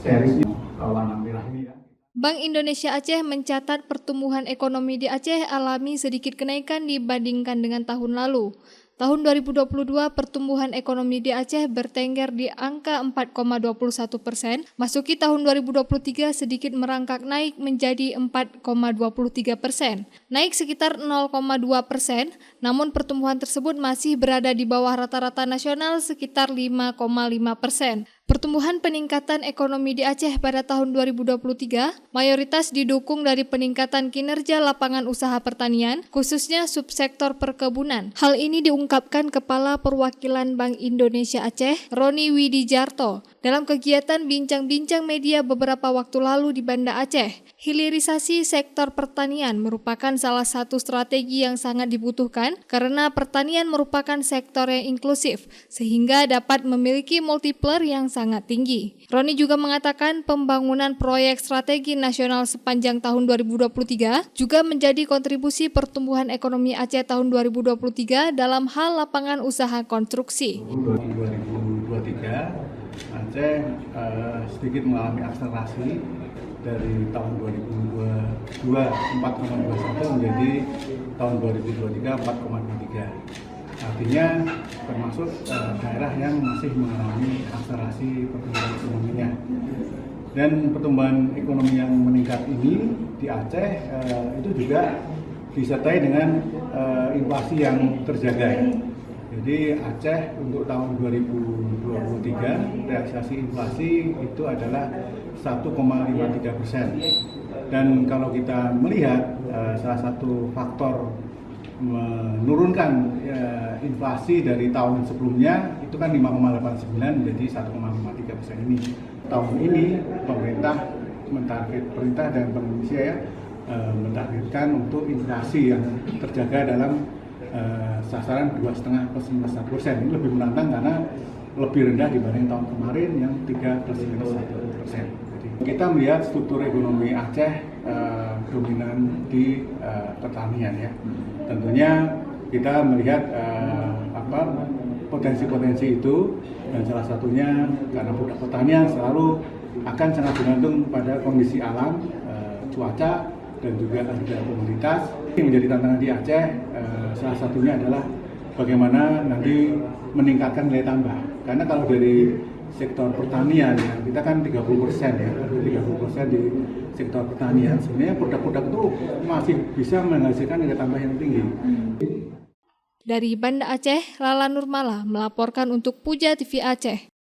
sharing warna merah ini ya. Bank Indonesia Aceh mencatat pertumbuhan ekonomi di Aceh alami sedikit kenaikan dibandingkan dengan tahun lalu. Tahun 2022, pertumbuhan ekonomi di Aceh bertengger di angka 4,21%, masuki tahun 2023 sedikit merangkak naik menjadi 4,23%, naik sekitar 0,2%, namun pertumbuhan tersebut masih berada di bawah rata-rata nasional sekitar 5,5%. Pertumbuhan peningkatan ekonomi di Aceh pada tahun 2023 mayoritas didukung dari peningkatan kinerja lapangan usaha pertanian, khususnya subsektor perkebunan. Hal ini diungkapkan Kepala Perwakilan Bank Indonesia Aceh, Roni Widijarto, dalam kegiatan bincang-bincang media beberapa waktu lalu di Banda Aceh. Hilirisasi sektor pertanian merupakan salah satu strategi yang sangat dibutuhkan karena pertanian merupakan sektor yang inklusif, sehingga dapat memiliki multiplier yang sangat tinggi. Roni juga mengatakan pembangunan proyek strategi nasional sepanjang tahun 2023 juga menjadi kontribusi pertumbuhan ekonomi Aceh tahun 2023 dalam hal lapangan usaha konstruksi. 2023 Aceh sedikit mengalami akselerasi dari tahun 2022 4,21 menjadi tahun 2023 4,23. Artinya termasuk daerah yang masih mengalami akselerasi pertumbuhan ekonominya. Dan pertumbuhan ekonomi yang meningkat ini di Aceh itu juga disertai dengan inflasi yang terjaga. Jadi Aceh untuk tahun 2023 realisasi inflasi itu adalah 1,53%. Dan kalau kita melihat salah satu faktor menurunkan inflasi dari tahun sebelumnya itu kan 5,89 menjadi 1,53% ini. Tahun ini pemerintah dan Bank Indonesia ya mentargetkan untuk inflasi yang terjaga dalam sasaran 2,5+/-1%. Ini lebih menantang karena lebih rendah dibanding tahun kemarin yang 3+/-1%. Jadi kita melihat struktur ekonomi Aceh dominan di pertanian ya. Tentunya kita melihat potensi-potensi itu, dan salah satunya karena produk pertanian selalu akan sangat bergantung pada kondisi alam, cuaca, dan juga harga komoditas. Yang menjadi tantangan di Aceh salah satunya adalah bagaimana nanti meningkatkan nilai tambah. Karena kalau dari sektor pertanian ya, kita kan 30% ya, 30% di sektor pertanian. Sebenarnya produk-produk itu masih bisa menghasilkan nilai tambah yang tinggi. Dari Banda Aceh, Lala Nurmala melaporkan untuk Puja TV Aceh.